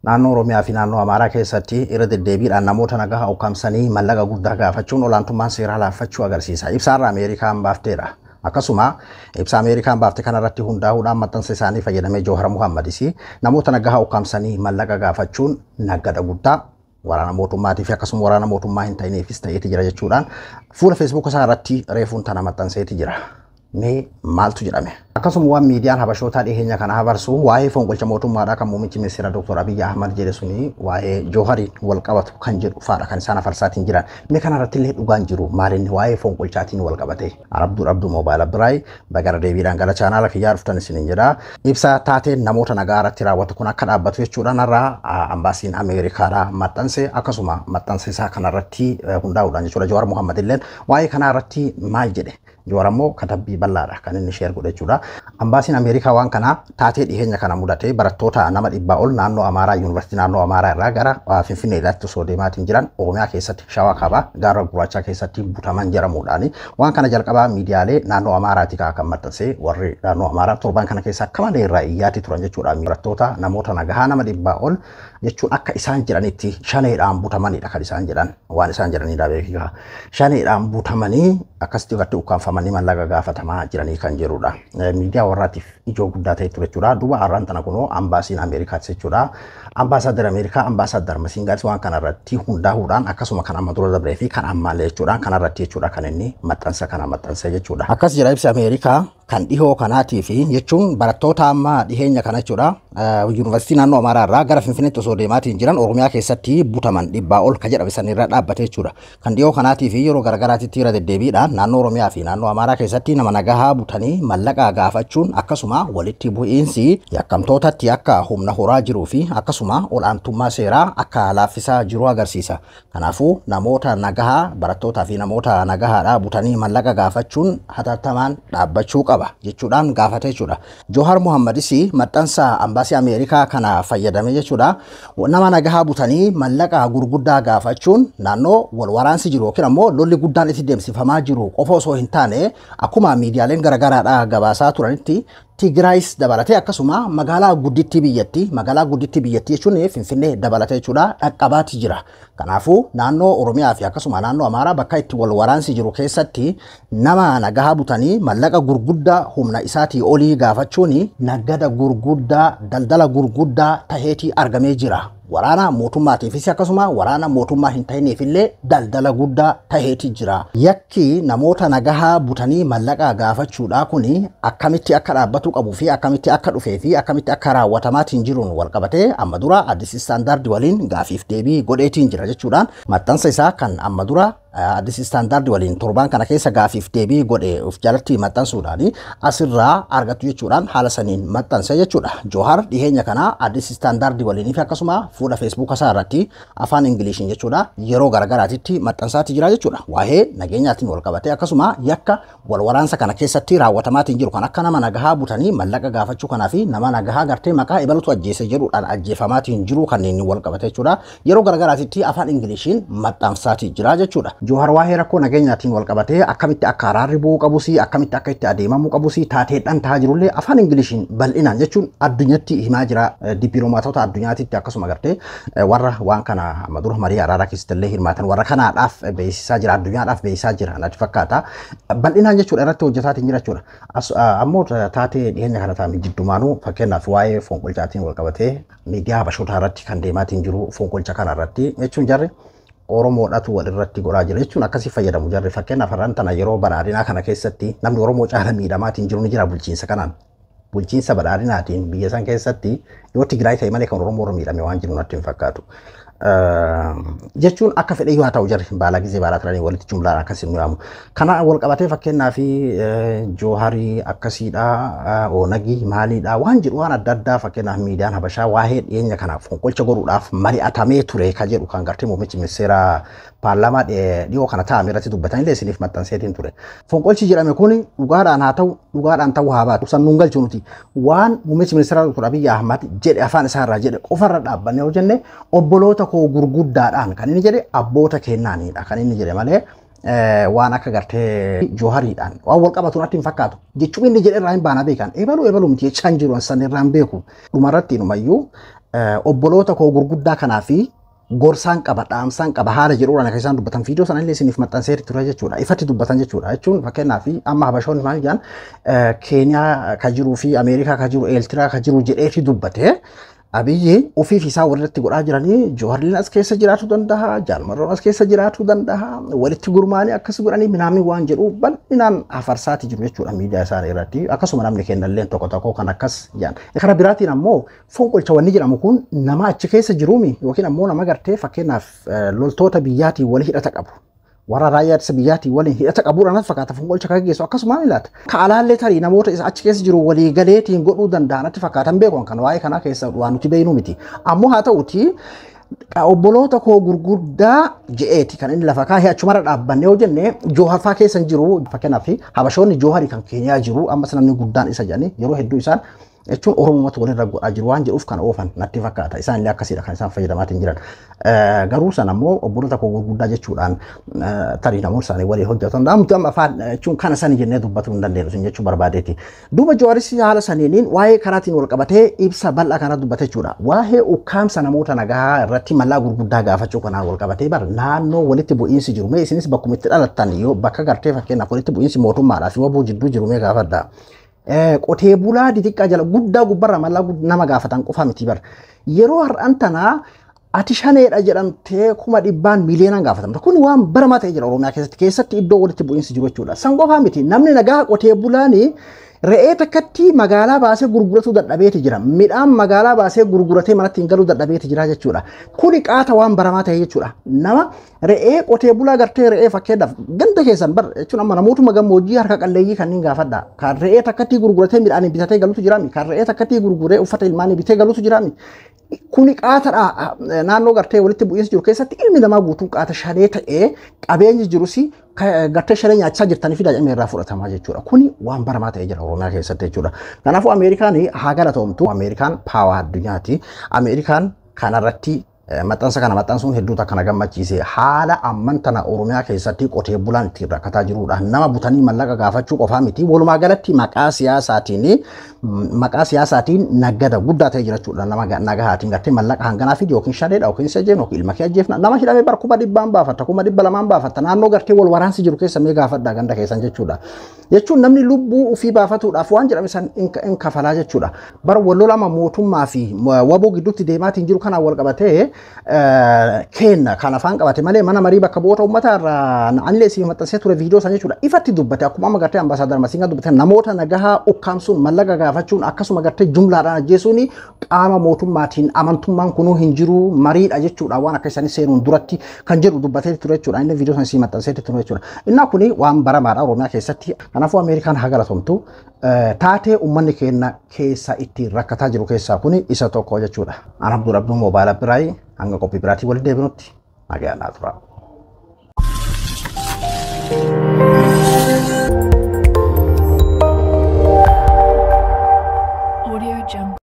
naannoo Oromiyaa fi naannoo Amaaraa keessatti irra deddeebiidhaan namoota nagaa ukkaamsanii mallaqa guddaa gaafachuun olaantummaan seeraa laaffachuu agarsiisa. Ibsaarra Ameerikaan baafteedha. Akkasuma ibsa Ameerikaan baafte kanarratti hundaa'uudhaan maxxansa isaanii fayyadamee Jawhar Muhammadis namoota nagaa ukkaamsanii mallaqa gaafachuun naggada guddaa waraana mootummaatii fi akkasuma waraana mootummaa hin ta'ineefis ta'eeti jira jechuudhaan fuula Facebook isaa irratti reefuun tana maxxanseeti jira. Mee maaltu jedhame? Akkasuma waan miidiyaan Habashootaa dhiyeenya kana habarsu waa'ee fonqolcha mootummaadhaa kan muummichi ministeera Dr. Abiy Ahmad jedhe suni waa'ee Jawhariin wal qabatu kan jedhu faadha kan isaan afarsaatiin jiran. Mee kanarratti illee dhugaan jiru maalinni waa'ee fonqolchaatiin wal qabate. Abduu Moobaayil Abduraay bagara deebiidhaan gara chaanaala kiyyaa dhuftan isiniin jedha. Ibsa taateen namoota nagaa irratti raawwatu kun akka dhaabbatu jechuudhaan irraa ambaasiin Ameerikaadhaa maxxanse akkasuma maxxansa isaa kanarratti hundaa'uudhaan jechuudha. Jawhar Muhammad illeen waa'ee kanarratti maal jedhe? Jawhar ammoo katabbii bal'aadha kan inni sheer godhe jechuudha. Ambaasiin Ameerikaa waan kana taatee dhiyeenya kana mudate barattoota nama 100 ol naannoo Amaaraa yuunivarsiitii naannoo Amaaraa irraa gara Finfinneetti osoo deemaatiin jiran Oromiyaa keessatti Shawaa Kaabaa Gaara Gurraachaa keessatti butaman jedhamuudhaan waan kana jalqabaa miidiyaalee naannoo Amaaraati kan maxxanse warri naannoo Amaaraa torban kana keessa akka malee irraa iyyaati turan jechuudha. Barattoota namoota nagaa nama 100 ol jechuun akka isaan jedhanitti shaneedhaan butamanidha kan isaan jedhan waan isaan jedhanidha beekaa. Shaneedhaan butamanii akkasitti irratti ukkaanfamanii mallaqa gaafatamaa jiranii kan jirudha. Miidiyaa warraatiif ijoo guddaa ta'e ture jechuudha. Duuba har'aan tana kunoo ambaasiin Ameerikaati jechuudha. Ambaasaadar Ameerikaa ambaasaadar Masiingaatis waan kanarratti hundaa'uudhaan akkasuma kan amma dura dabree fi kan ammaallee jechuudha. Kanarratti jechuudha kan inni maxxansa kana maxxanse jechuudha. Akkas jira ibsa Ameerikaa kan dhihoo kanaatii fi jechuun barattoota amma dhiheenya kana jechuudha. Yuunivarsiitii naannoo Amaaraa irraa gara Finfinneetti osoo deemaatiin jiran Oromiyaa keessatti butaman 100 ol ka jedhame sanirra dhaabbate jechuudha. Kan dhihoo kanaatii fi yeroo garagaraatitti irra deddeebiidhaan naannoo Oromiyaa fi naannoo Amaaraa keessatti nama nagaa butanii mallaqa gaafachuun akkasuma walitti bu'iinsi yakkamtootatti akka humna horaa jiruu fi akkasuma olaantummaa seeraa akka laaffisaa jiru agarsiisa. Kanaafuu namoota nagaa barattootaa fi namoota nagaadhaa butanii mallaqa gaafachuun hatattamaan dhaabbachuu qaba jechuudhaan gaafate jechuudha. Jawhar Muhammadis maxxansa ambaasii Ameerikaa kana fayyadame jechuudha. Nama nagaa butanii mallaqa gurguddaa gaafachuun naannoo wal waraansi jiru yookiin ammoo lolli guddaan itti deemsifamaa jiru qofa osoo hin taane akkuma miidiyaaleen garagaraadhaa gabaasaa turanitti Tigraayis dabalatee akkasuma magaalaa guddittii biyyattii jechuun Finfinnee dabalatee jechuudha dhaqqabaati jira. Kanaafuu naannoo Oromiyaa fi akkasuma naannoo Amaaraa bakka itti wal waraansi jiru keessatti nama nagaa butanii mallaqa gurguddaa humna isaatii olii gaafachuun naggada gurguddaa daldala gurguddaa taheetii argamee jira. Waraana mootummaatiifis akkasuma waraana mootummaa hin ta'ineef illee daldala guddaa taheetii jira. Yakki namoota nagaa butanii mallaqa gaafachuudha kuni akkamitti akka dhaabbatu qabu fi akkamitti akka dhufee fi akkamitti akka raawwatamaatiin jiruun wal qabatee amma dura Addis Istaandaardi waliin gaafiif deebii godheetiin jira jechuudhaan maxxansa isaa kan amma dura Addis Istaandaardi waliin torban kana keessa gaafiif deebii godhe of jalatti maxxansuudhaan asirraa argatu jechuudhaan haala saniin maxxanse jechuudha. Jawhar dhiheenya kana Addis Istaandaardi waliin fi akkasuma fuula Facebook isaa irratti afaan Ingiliishiin jechuudha yeroo garagaraatitti maxxansaati jira jechuudha. Waa'ee nageenyaatiin wal qabatee akkasuma yakka wal waraansa kana keessatti raawwatamaatiin jiru kan akka nama nagaa butanii mallaqa gaafachuu kanaa fi nama nagaa gartee maqaa ibalutu ajjeese jedhuudhaan ajjeefamaatiin jiru kanneen wal qabate jechuudha. Yeroo garagaraatitti afaan Ingiliishiin maxxansaati jira jechuudha. Jawhar waa'ee rakkoo nageenyaatiin wal qabatee akkamitti akka araarri bu'uu qabusi akkamitti akka itti adeemamuu qabusi taateedhaan tahaa jirullee afaan Ingiliishiin bal'inaan jechuun addunyatti himaa jira. Dippiloomaatota addunyaatitti akkasuma gartee warra waan kana amma dura marii araaraa keessatti illee hirmaatan warra kanaadhaaf beeksisaa jira addunyaadhaaf beeksisaa jira natti fakkaata. Bal'inaan jechuudha irratti hojjetaatiin jira jechuudha. Ammoo taatee dhiyeenya kana taa'ame jiddumaanuu fakkeenyaaf waa'ee fonqolchaatiin wal qabatee miidiyaa Habashootaa irratti kan deemaatiin jiru fonqolcha kana irratti jechuun jarri Oromoodhatu wal irratti godhaa jira jechuun akkasii fayyadamu jarri fakkeenyaaf har'aan tana yeroo badhaadhinaa kana keessatti namni Oromoo caala miidhamaatiin jiru ni jira bulchiinsa kanaan. Bulchiinsa badhaadhinaatiin biyya san keessatti yoo Tigraay ta'e malee kan Oromoo miidhame waan jiru natti hin fakkaatu. Jechuun akka fedhe yoo haa ta'u jarri baala gizee baalaa turanii walitti jumlaan akkasiin nu yaamu. Kana wal qabatee fakkeenyaaf Jawharii akkasiidha Oonagii maaliidha waan jedhu waan adda addaa fakkeenyaaf miidiyaan Habashaa waa'ee dhiyeenya kana fonqolcha godhuudhaaf mari'atamee ture kan jedhu kan gartee muummichi ministeera paarlaamaa dhiyoo kana taa'ame irratti dubbatan illee isiniif maxxanseetiin ture. Fonqolchi jedhame kun dhugaadhaan haa ta'u dhugaadhaan ta'uu haa baatu sannuun galchuu nuti waan muummichi ministeera Dr. Abiy Ahmad jedhe afaan isaarraa jedhe qofarra dhaabbanne yoo jenne obboloota koo gurguddaadhaan kan inni jedhe abboota kennaaniidha kan inni jedhe malee waan akka gartee Jawhariidhaan waan wal qabatu natti hin fakkaatu jechuun inni jedhe irraa hin baana beekan ebalu miti jechaan jiru san irraa hin beeku dhumarratti inumayyuu obboloota koo gurguddaa kanaa fi gorsaan qaba dhaamsaan qaba haala jedhuudhaan akka isaan dubbatan viidiyoo sana illee isiniif maxxanseetti ture jechuudha. Ifatti dubbatan jechuudha. Jechuun fakkeenyaaf amma habashoonni maal jedhan Keeniyaa ka jiruu fi Ameerikaa ka jiru Eeltiraa ka jiru jedheeti dubbate. Abiyyi ofiif isaa warratti godhaa jiranii Joharliin as keessa jiraachuu danda'a, Jaalmarroon as keessa jiraachuu danda'a, walitti gurmaanii akkas godhanii minaamni waan jedhu bal'inaan afarsaati jiru jechuudha miidiyaa isaanii irratti. Akkasuma namni kennallee tokko kan akkas jedhan. Karaa biraatiin ammoo fonqolcha wanni jedhamu kun nama achi keessa jiruumi yookiin ammoo nama gartee fakkeenyaaf loltoota biyyaatiin wali hidhata qabu. Warra raayyaa ittisa biyyaatii waliin hidhata qabuudhaan fakkaata fonqolcha kan geessu akkasuma ilaata. Kaalaallee tarii namoota achi keessa jiru walii galeetiin godhuu danda'anatti fakkaatan beekuun kan waa'ee kanaa keessa waan nuti beeknu miti. Ammoo haa ta'uti obboloota koo gurguddaa je'eeti kan inni lafa kaa'ee achumarra dhaabbanne yoo jenne Jooharfaa keessa jiru fakkeenyaaf habashoonni Jooharii kan Keeniyaa jiru ammas namni guddaan isa jedhanii yeroo hedduu isaan jechuun Oromummaatu walirra godhaa jiru waan jedhuuf kan oofan natti fakkaata. Isaan illee akkasiidha kan isaan fayyadamaatiin jiran. Garuu san ammoo obboloota koo gurguddaa jechuudhaan tarii namoonni isaanii walii hojjetan. Namni amma afaan jechuun kana sani jennee dubbatuu hin dandeenyu sun jechuu barbaadeeti. Duuba Jawaaris haala saniiniin waa'ee karaatiin wal qabatee ibsa bal'aa kana dubbate jechuudha. Waa'ee ukkaamsa namoota nagaa irratti mallaa gurguddaa gaafachuu kanaan wal qabatee bara naannoo walitti bu'iinsi jiru. Mee isinis bakkuma itti dhalattan yoo bakka gartee fakkeenyaaf walitti bu'iinsi mootummaadhaa fi waboo jidduu jiru mee gaafadha. Qotee bulaa xixiqqaa jala guddaa gubbarra mallaa nama gaafatan qofa miti bara. Yeroo har'aan tanaa ati shaneedha jedhamtee 100,000 miiliyoonaan gaafatamta. Kun waan baramaa ta'ee jira Oromiyaa keessatti iddoo walitti bu'iinsi jiru jechuudha. San qofa miti namni nagaa qotee bulaanii re'ee takkatti magaalaa baasee gurguratu dadhabeeti jira. Midhaan magaalaa baasee gurguratee manatti hin galuu dadhabeeti jira jechuudha. Kuni qaata waan baramaa ta'ee jechuudha. Nama re'ee qotee bulaa gartee re'ee fakkeenyaaf ganda keessan bar jechuun amma namootuma gammoojjii harka qalleeyyii kanneen gaafadha. Kan re'ee takkatti gurguratee midhaan bitatee galutu jiraami. Kan re'ee takkatti gurguree uffata ilmaanii bitee galutu jiraami. Kuni qaatadha naannoo gartee walitti bu'iinsi jiru keessatti ilmi namaa guutuu qaata shanee ta'ee qabeenyi jirus gartee shanee nyaachaa jirtanii fi daa'imman irraa fudhatamaa jechuudha. Kuni waan baramaa ta'ee jira Oromiyaa keessatti jechuudha. Kanaafuu Ameerikaan haa galatoomtu. Ameerikaan paawaa addunyaati. Ameerikaan kanarratti maxxansa kana maxxansuun hedduu takka na gammachiise haala amman tana Oromiyaa keessatti qotee bulaan itti rakkataa jirudha. Nama butanii mallaqa gaafachuu qofaa miti. Walumaa galatti maqaa siyaasaatiin naggada guddaa ta'ee jirachuudha. Nama nagahaatiin gartee mallaqa hanganaa fi yookiin shaneedha yookiin sajjeen yookiin ilma kee ajjeefna. Nama hidhamee bara 100,000 baafatta 200,000 baafatta naannoo gartee wal waraansi jiru keessa mee gaafadhaa ganda keessan jechuudha. Jechuun namni lubbuu ofii baafatuudhaaf waan jedhame san in kafalaa jechuudha. Bara wallolama mootummaa fi waboo gidduutti deemaatiin jiru kanaan wal qabatee kenna kan afaan qabate malee mana marii bakka bu'oota uummataa irraa anillee isii maxxansee ture viidiyoo san jechuudha. Ifatti dubbate akkuma amma gartee ambaasaadar Masingaa dubbate namoota nagahaa ukkaamsuun mallaqa gaafachuun akkasuma gartee jumlaadhaan ajjeesuun qaama mootummaatiin amantummaan kunuu hin jiru mariidha jechuudha. Waan akka isaanii seenuun duratti kan jedhu dubbatee ture jechuudha. Inni viidiyoo san isii maxxansee ture jechuudha. Innaa kuni waan baramaadha Oromiyaa keessatti. Kanaafuu Ameerikaan haa galatoomtu. Taatee uummanni keenya keessa itti rakkataa jiru keessaa kuni isa tokko jechuudha. An Abduu Rabbii Moobaala Biraayii hanga qophii biraatii waliin deebinutti nagaan haa tura.